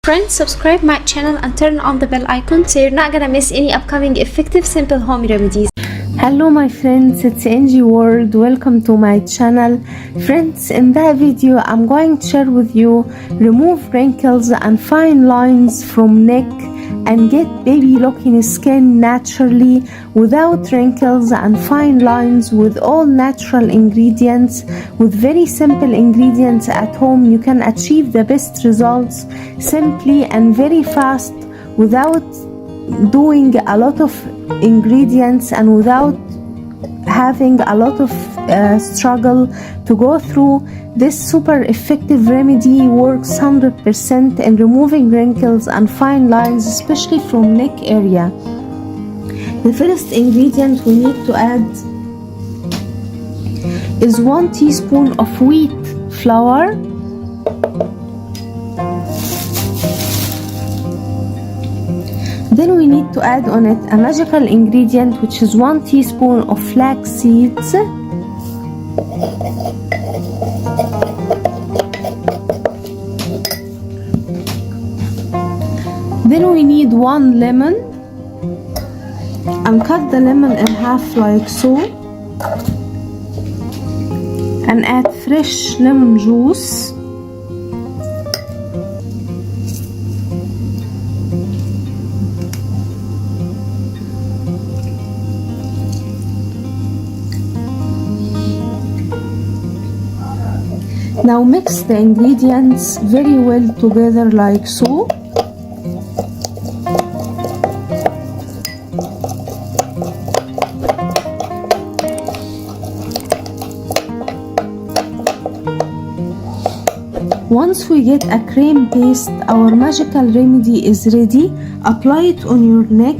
Friends, subscribe my channel and turn on the bell icon so you're not gonna miss any upcoming effective simple home remedies. Hello my friends, it's Angie World. Welcome to my channel. Friends, in that video I'm going to share with you remove wrinkles and fine lines from neck and get baby looking skin naturally without wrinkles and fine lines with all natural ingredients. With very simple ingredients at home, you can achieve the best results simply and very fast without doing a lot of ingredients and without having a lot of struggle to go through. This super effective remedy works 100% in removing wrinkles and fine lines, especially from neck area. The first ingredient we need to add is 1 teaspoon of wheat flour, then we need to add on it a magical ingredient, which is 1 teaspoon of flax seeds, then we need 1 lemon, and cut the lemon in half like so, and add fresh lemon juice, now mix the ingredients very well together like so. Once we get a cream paste, our magical remedy is ready. Apply it on your neck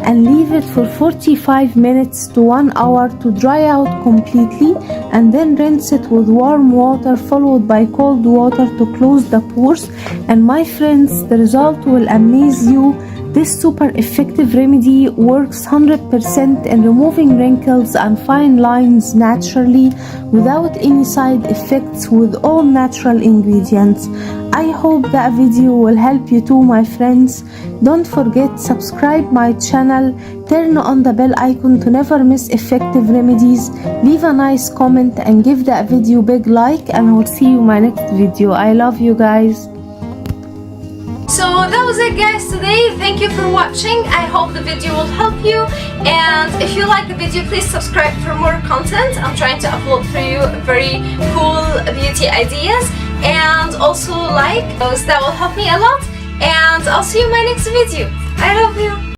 and leave it for 45 minutes to 1 hour to dry out completely, and then rinse it with warm water followed by cold water to close the pores. And my friends, the result will amaze you. This super effective remedy works 100% in removing wrinkles and fine lines naturally without any side effects with all natural ingredients. I hope that video will help you too, my friends. Don't forget, subscribe my channel, turn on the bell icon to never miss effective remedies, leave a nice comment and give that video big like, and I will see you in my next video. I love you guys. So that was it guys today. Thank you for watching. I hope the video will help you, and if you like the video, please subscribe for more content. I'm trying to upload for you very cool beauty ideas, and also like those, that will help me a lot, and I'll see you in my next video.